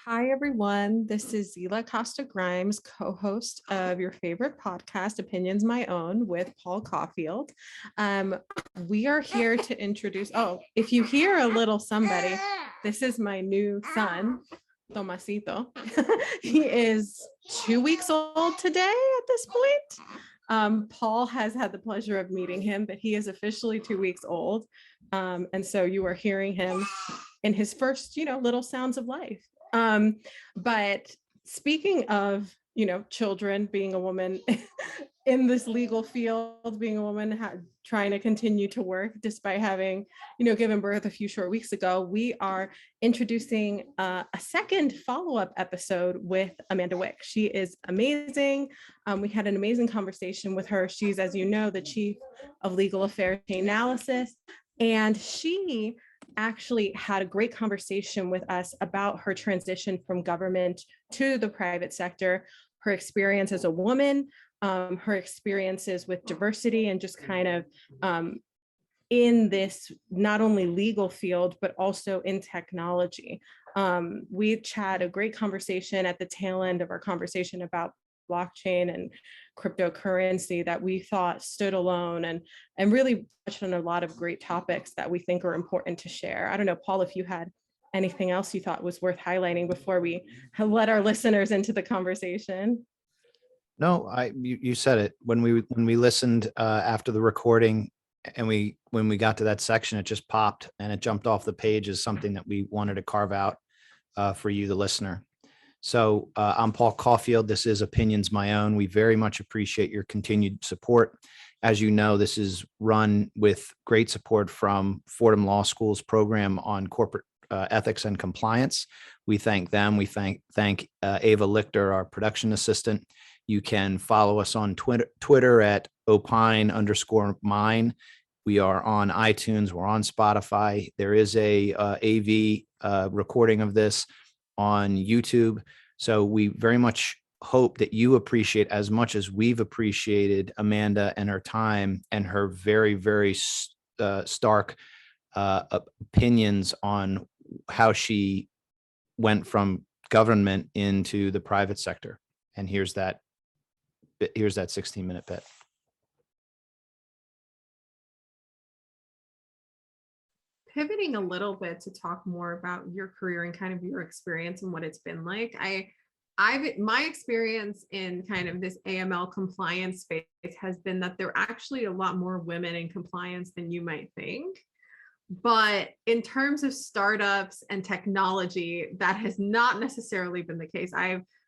Hi, everyone. This is Zila Costa Grimes, co-host of your favorite podcast, Opinions My Own, with Paul Caulfield. We are here to introduce, if you hear a little somebody, this is my new son, Tomasito. He is 2 weeks old today at this point. Paul has had the pleasure of meeting him, but he is officially 2 weeks old. And so you are hearing him in his first, little sounds of life. But speaking of, children, being a woman in this legal field, being a woman trying to continue to work despite having, given birth a few short weeks ago, we are introducing a second follow-up episode with Amanda Wick. She is amazing. We had an amazing conversation with her. She's, as you know, the chief of legal affairs Chainalysis, and she actually had a great conversation with us about her transition from government to the private sector, her experience as a woman, her experiences with diversity, and just kind of in this not only legal field, but also in technology. We had a great conversation at the tail end of our conversation about blockchain and cryptocurrency that we thought stood alone and really touched on a lot of great topics that we think are important to share. I don't know, Paul, if you had anything else you thought was worth highlighting before we let our listeners into the conversation. No, you said it. When we listened after the recording, and when we got to that section, it just popped and it jumped off the page as something that we wanted to carve out for you, the listener. So I'm Paul Caulfield. This is Opinions My Own. We very much appreciate your continued support. As you know, this is run with great support from Fordham Law School's program on corporate ethics and compliance. We thank them. We thank Ava Lichter, our production assistant. You can follow us on Twitter at opine_mine. We are on iTunes. We're on Spotify. There is a AV recording of this on YouTube. So we very much hope that you appreciate as much as we've appreciated Amanda and her time and her very, very stark opinions on how she went from government into the private sector. And here's that 16-minute bit. Pivoting a little bit to talk more about your career and kind of your experience and what it's been like. My experience in kind of this AML compliance space has been that there are actually a lot more women in compliance than you might think. But in terms of startups and technology, that has not necessarily been the case.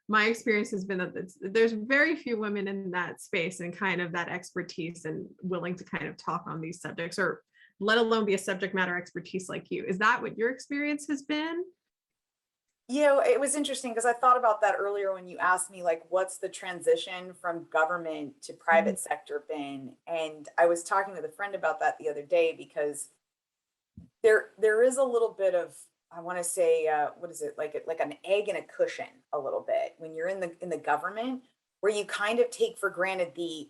My experience has been that there's very few women in that space and kind of that expertise and willing to kind of talk on these subjects, or let alone be a subject matter expertise like you. Is that what your experience has been? It was interesting because I thought about that earlier when you asked me, like, what's the transition from government to private sector been? And I was talking with a friend about that the other day because there is a little bit of, I want to say, what is it, like an egg in a cushion a little bit when you're in the government, where you kind of take for granted the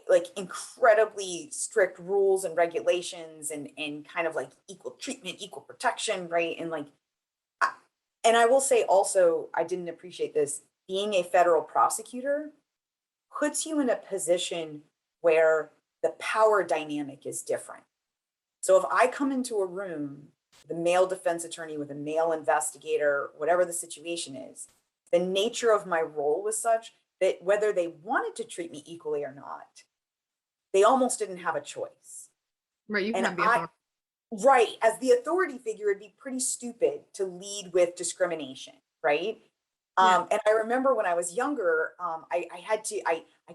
like incredibly strict rules and regulations and kind of like equal treatment, equal protection, right? And like, and I will say also, I didn't appreciate this, being a federal prosecutor puts you in a position where the power dynamic is different. So if I come into a room, the male defense attorney with a male investigator, whatever the situation is, the nature of my role was such that whether they wanted to treat me equally or not, they almost didn't have a choice. Right, you and have the authority. Right, as the authority figure, it'd be pretty stupid to lead with discrimination, right? Yeah. And I remember when I was younger, I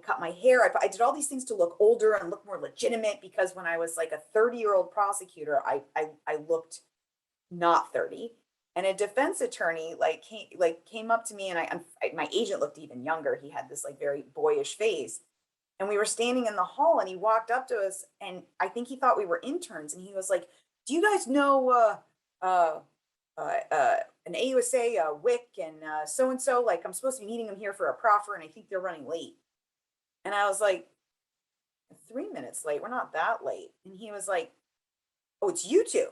cut my hair, I did all these things to look older and look more legitimate, because when I was like a 30-year-old prosecutor, I looked not 30. And a defense attorney came up to me, and my agent looked even younger. He had this like very boyish face. And we were standing in the hall, and he walked up to us, and I think he thought we were interns. And he was like, "Do you guys know an AUSA Wick and so-and-so? Like, I'm supposed to be meeting them here for a proffer, and I think they're running late." And I was like, 3 minutes late? We're not that late. And he was like, "Oh, it's you two."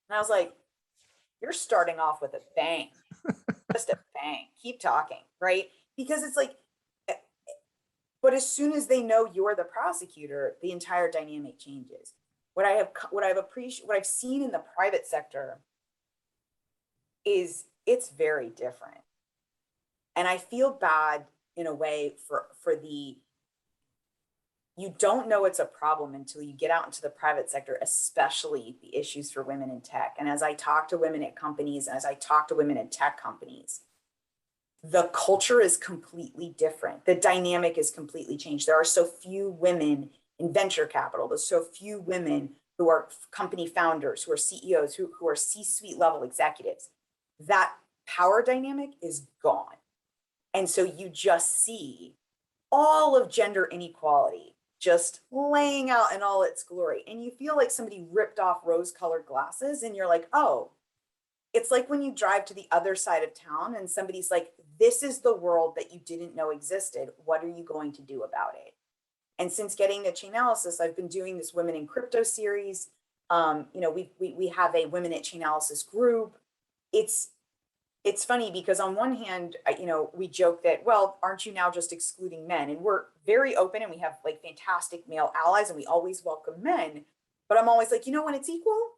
And I was like, "You're starting off with a bang." just a bang, keep talking, right? Because it's like, but as soon as they know you're the prosecutor, the entire dynamic changes. What I've seen in the private sector is it's very different. And I feel bad in a way for the, you don't know it's a problem until you get out into the private sector, especially the issues for women in tech. And as I talk to women at companies, as I talk to women in tech companies, the culture is completely different. The dynamic is completely changed. There are so few women in venture capital. There's so few women who are company founders, who are CEOs, who are C-suite level executives. That power dynamic is gone. And so you just see all of gender inequality just laying out in all its glory. And you feel like somebody ripped off rose-colored glasses and you're like, oh, it's like when you drive to the other side of town and somebody's like, this is the world that you didn't know existed. What are you going to do about it? And since getting to Chainalysis, I've been doing this Women in Crypto series. We have a Women at Chainalysis group. It's funny because on one hand, we joke that, well, aren't you now just excluding men? And we're very open and we have like fantastic male allies and we always welcome men. But I'm always like, when it's equal,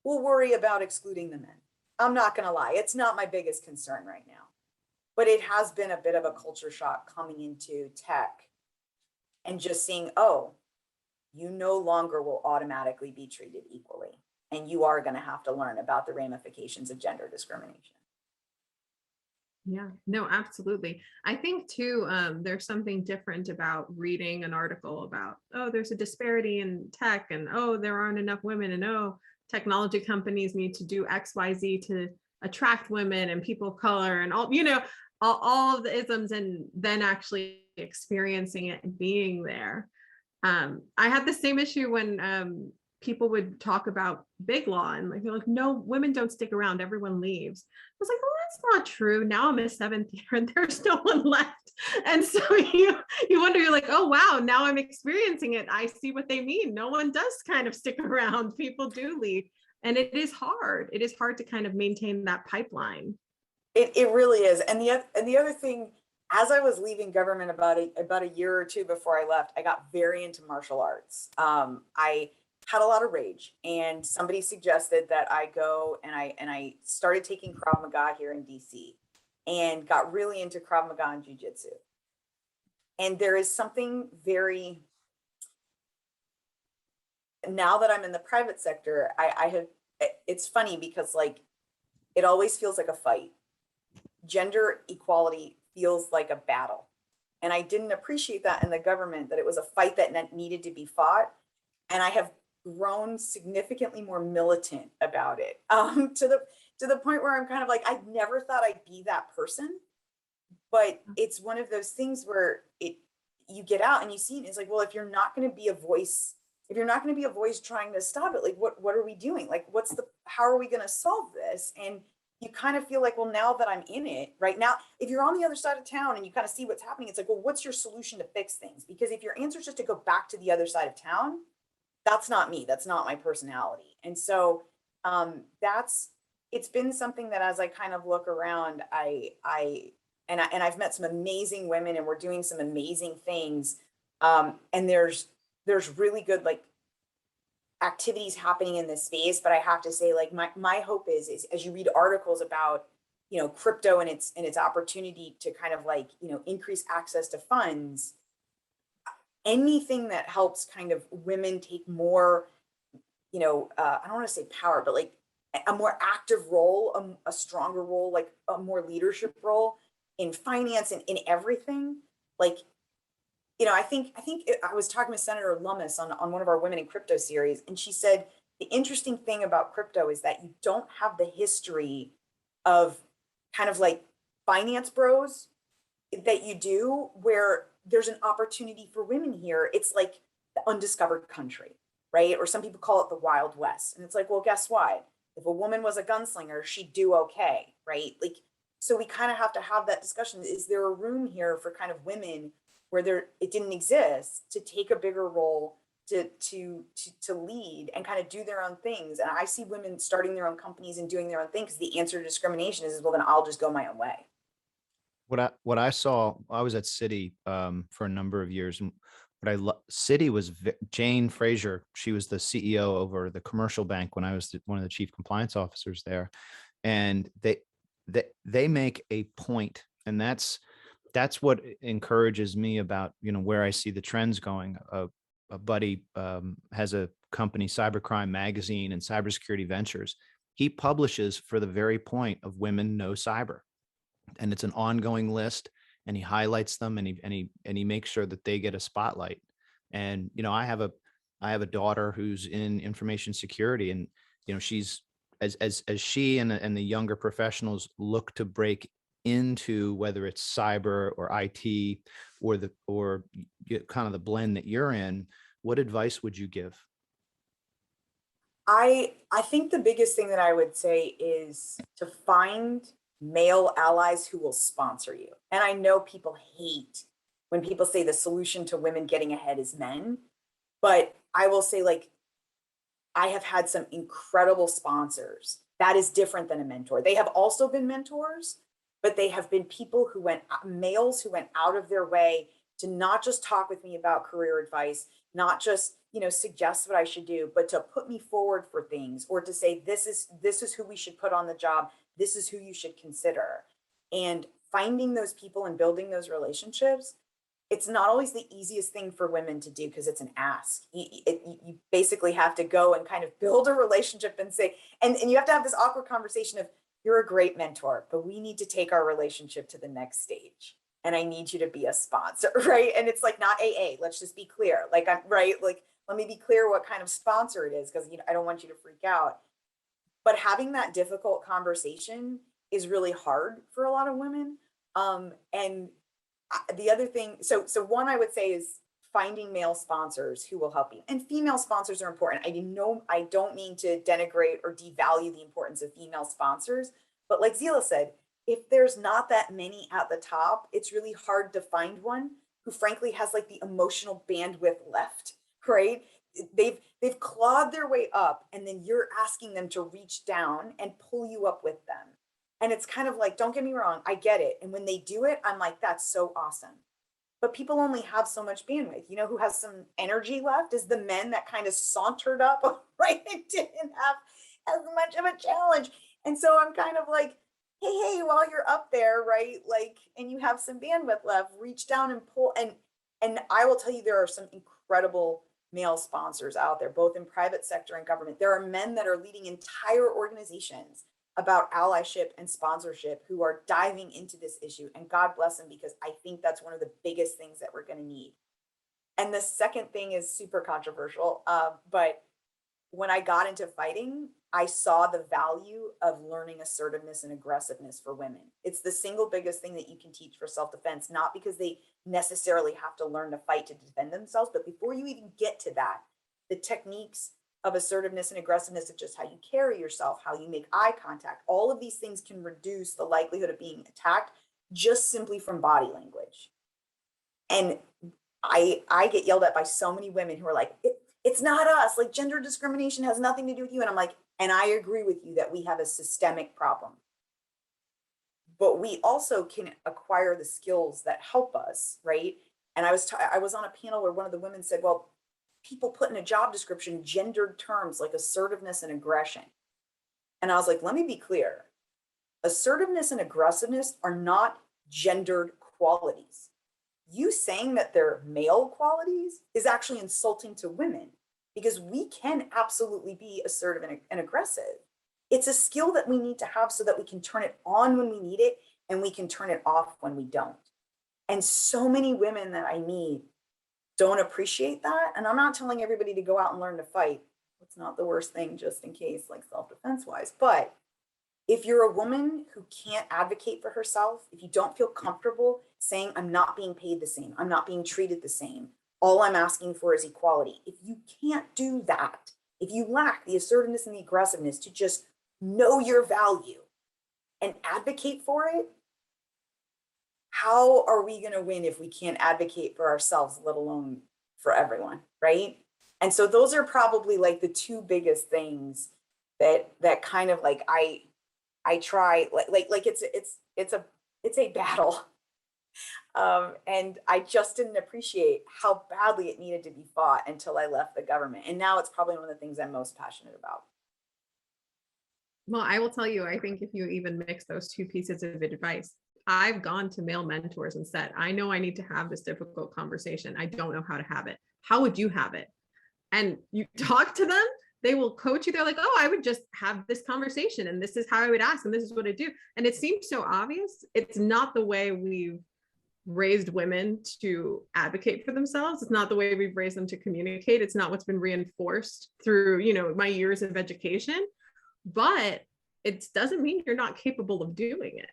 we'll worry about excluding the men. I'm not going to lie. It's not my biggest concern right now. But it has been a bit of a culture shock coming into tech and just seeing, oh, you no longer will automatically be treated equally. And you are going to have to learn about the ramifications of gender discrimination. Yeah, no, absolutely. I think too, there's something different about reading an article about, oh, there's a disparity in tech and, oh, there aren't enough women and, oh, technology companies need to do X, Y, Z to attract women and people of color and all of the isms, and then actually experiencing it and being there. I had the same issue when people would talk about big law and like, they're like, no, women don't stick around, everyone leaves. I was like, well, that's not true. Now I'm a seventh year and there's no one left. And so you wonder, you're like, oh, wow, now I'm experiencing it. I see what they mean. No one does kind of stick around. People do leave. And it is hard. It is hard to kind of maintain that pipeline. It really is. And the other thing, as I was leaving government about a year or two before I left, I got very into martial arts. I had a lot of rage, and somebody suggested that I go and I started taking Krav Maga here in DC, and got really into Krav Maga and Jiu-Jitsu. And there is something very, now that I'm in the private sector, it's funny because like it always feels like a fight. Gender equality feels like a battle. And I didn't appreciate that in the government, that it was a fight that needed to be fought. And I have grown significantly more militant about it, to the point where I'm kind of like, I never thought I'd be that person. But it's one of those things where you get out and you see it, it's like, well, if you're not going to be a voice, trying to stop it, like what are we doing? Like, how are we going to solve this? And you kind of feel like, well, now that I'm in it right now, if you're on the other side of town and you kind of see what's happening, it's like, well, what's your solution to fix things? Because if your answer is just to go back to the other side of town, that's not me. That's not my personality. And so it's been something that as I kind of look around, I've met some amazing women and we're doing some amazing things. And there's really good like activities happening in this space. But I have to say, like, my hope is as you read articles about, crypto and its opportunity to kind of like, increase access to funds, anything that helps kind of women take more, I don't want to say power, but like a more active role, a stronger role, like a more leadership role in finance and in everything. Like, I think I was talking with Senator Lummis on one of our Women in Crypto series, and she said the interesting thing about crypto is that you don't have the history of kind of like finance bros that you do, where there's an opportunity for women here. It's like the undiscovered country, right? Or some people call it the Wild West. And it's like, well, guess what? If a woman was a gunslinger, she'd do okay, right? Like, so we kind of have to have that discussion. Is there a room here for kind of women where it didn't exist, to take a bigger role, to lead and kind of do their own things. And I see women starting their own companies and doing their own thing because the answer to discrimination is, well, then I'll just go my own way. What I saw, I was at Citi for a number of years, and Citi was Jane Fraser. She was the CEO over the commercial bank when I was one of the chief compliance officers there, and they make a point, and that's what encourages me about, you know, where I see the trends going. A buddy has a company, Cybercrime Magazine and Cybersecurity Ventures. He publishes for the very point of women know cyber, and it's an ongoing list, and he highlights them, and he makes sure that they get a spotlight. And, you know, I have a daughter who's in information security, and, you know, she's as she and the younger professionals look to break into, whether it's cyber or IT or kind of the blend that you're in, what advice would you give? I think the biggest thing that I would say is to find male allies who will sponsor you. And I know people hate when people say the solution to women getting ahead is men, but I will say, like, I have had some incredible sponsors. That is different than a mentor. They have also been mentors, but they have been people who males who went out of their way to not just talk with me about career advice, not just, you know, suggest what I should do, but to put me forward for things, or to say, this is who we should put on the job. This is who you should consider. And finding those people and building those relationships, it's not always the easiest thing for women to do because it's an ask. You basically have to go and kind of build a relationship and say, and you have to have this awkward conversation of, you're a great mentor, but we need to take our relationship to the next stage. And I need you to be a sponsor, right? And it's like, not AA, let's just be clear. Like, I'm right. Like, let me be clear what kind of sponsor it is, because, you know, I don't want you to freak out. But having that difficult conversation is really hard for a lot of women. And the other thing, so one I would say is finding male sponsors who will help you. And female sponsors are important. I don't mean to denigrate or devalue the importance of female sponsors, but like Zila said, if there's not that many at the top, it's really hard to find one who frankly has like the emotional bandwidth left, right? They've clawed their way up, and then you're asking them to reach down and pull you up with them. And it's kind of like, don't get me wrong, I get it. And when they do it, I'm like, that's so awesome. But people only have so much bandwidth. You know who has some energy left is the men that kind of sauntered up, right? And didn't have as much of a challenge. And so I'm kind of like, hey, while you're up there, right? Like, and you have some bandwidth left, reach down and pull. And I will tell you, there are some incredible male sponsors out there, both in private sector and government. There are men that are leading entire organizations about allyship and sponsorship who are diving into this issue, and God bless them, because I think that's one of the biggest things that we're going to need. And the second thing is super controversial, but when I got into fighting, I saw the value of learning assertiveness and aggressiveness for women. It's the single biggest thing that you can teach for self-defense, not because they necessarily have to learn to fight to defend themselves, but before you even get to that, the techniques of assertiveness and aggressiveness of just how you carry yourself, how you make eye contact, all of these things can reduce the likelihood of being attacked just simply from body language. And I get yelled at by so many women who are like, it's not us, like gender discrimination has nothing to do with you. And I'm like, and I agree with you that we have a systemic problem. But we also can acquire the skills that help us, right? And I was on a panel where one of the women said, well, people put in a job description gendered terms like assertiveness and aggression. And I was like, let me be clear. Assertiveness and aggressiveness are not gendered qualities. You saying that they're male qualities is actually insulting to women, because we can absolutely be assertive and aggressive. It's a skill that we need to have so that we can turn it on when we need it, and we can turn it off when we don't. And so many women that I meet don't appreciate that. And I'm not telling everybody to go out and learn to fight. It's not the worst thing, just in case, like self-defense wise. But if you're a woman who can't advocate for herself, if you don't feel comfortable saying, I'm not being paid the same, I'm not being treated the same, all I'm asking for is equality. If you can't do that, if you lack the assertiveness and the aggressiveness to just know your value and advocate for it, how are we going to win if we can't advocate for ourselves, let alone for everyone, right? And so those are probably like the two biggest things that kind of like I try like it's a battle. And I just didn't appreciate how badly it needed to be fought until I left the government. And now it's probably one of the things I'm most passionate about. Well, I will tell you, I think if you even mix those two pieces of advice, I've gone to male mentors and said, I know I need to have this difficult conversation. I don't know how to have it. How would you have it? And you talk to them, they will coach you. They're like, oh, I would just have this conversation and this is how I would ask and this is what I do. And it seems so obvious. It's not the way we've raised women to advocate for themselves. It's not the way we've raised them to communicate. It's not what's been reinforced through, my years of education, but it doesn't mean you're not capable of doing it.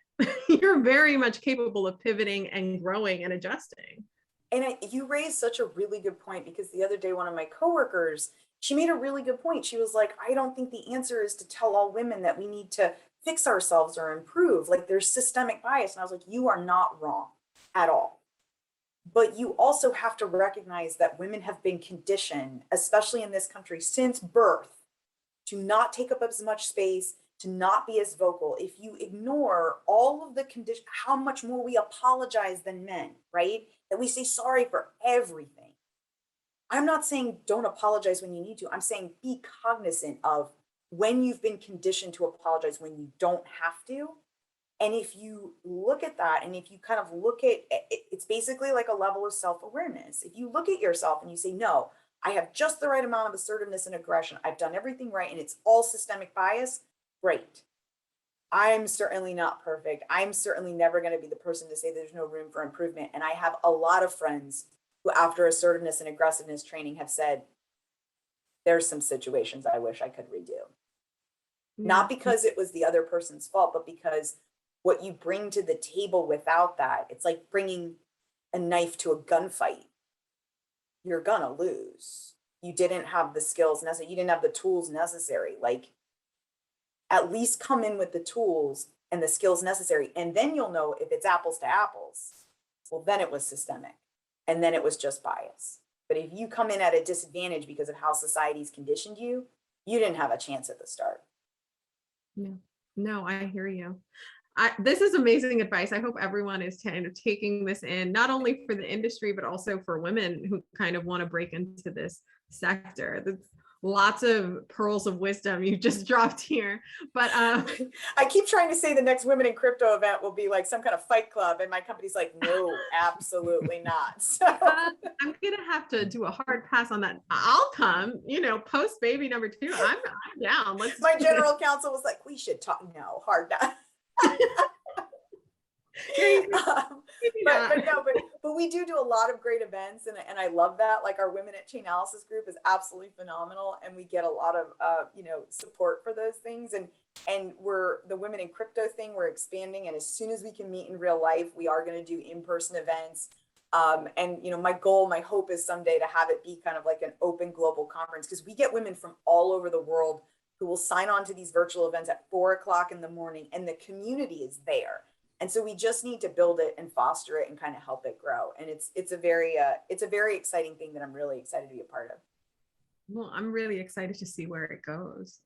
You're very much capable of pivoting and growing and adjusting. And you raised such a really good point, because the other day, one of my coworkers, she made a really good point. She was like, I don't think the answer is to tell all women that we need to fix ourselves or improve. Like, there's systemic bias. And I was like, you are not wrong at all. But you also have to recognize that women have been conditioned, especially in this country since birth, to not take up as much space, to not be as vocal. If you ignore all of the condition, how much more we apologize than men, right? That we say sorry for everything. I'm not saying don't apologize when you need to. I'm saying be cognizant of when you've been conditioned to apologize when you don't have to. And if you look at that, and if you kind of look at it's basically like a level of self-awareness. If you look at yourself and you say, no, I have just the right amount of assertiveness and aggression, I've done everything right, and it's all systemic bias, great. I'm certainly not perfect. I'm certainly never going to be the person to say there's no room for improvement. And I have a lot of friends who, after assertiveness and aggressiveness training, have said, there's some situations I wish I could redo. Not because it was the other person's fault, but because what you bring to the table without that, it's like bringing a knife to a gunfight. You're gonna lose. You didn't have the skills necessary. You didn't have the tools necessary. Like, at least come in with the tools and the skills necessary. And then you'll know if it's apples to apples. Well, then it was systemic. And then it was just bias. But if you come in at a disadvantage because of how society's conditioned you, you didn't have a chance at the start. No, I hear you. This is amazing advice. I hope everyone is kind of taking this in, not only for the industry, but also for women who kind of want to break into this sector. There's lots of pearls of wisdom you just dropped here. But I keep trying to say the next Women in Crypto event will be like some kind of fight club. And my company's like, no, absolutely not. So I'm going to have to do a hard pass on that. I'll come, post baby number 2. I'm down. My general counsel was like, we should talk. No, hard not. But we do a lot of great events, and I love that. Like, our Women at Chainalysis group is absolutely phenomenal, and we get a lot of support for those things. And we're the Women in Crypto thing, we're expanding, and as soon as we can meet in real life, we are going to do in-person events. And my goal, my hope is someday to have it be kind of like an open global conference, because we get women from all over the world who will sign on to these virtual events at 4:00 in the morning, and the community is there. And so we just need to build it and foster it and kind of help it grow. And it's a very exciting thing that I'm really excited to be a part of. Well, I'm really excited to see where it goes.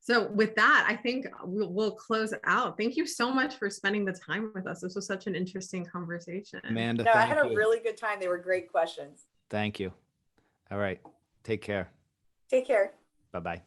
So with that, I think we'll close out. Thank you so much for spending the time with us. This was such an interesting conversation. Amanda, no, I had a really good time. They were great questions. Thank you. All right. Take care. Take care. Bye-bye.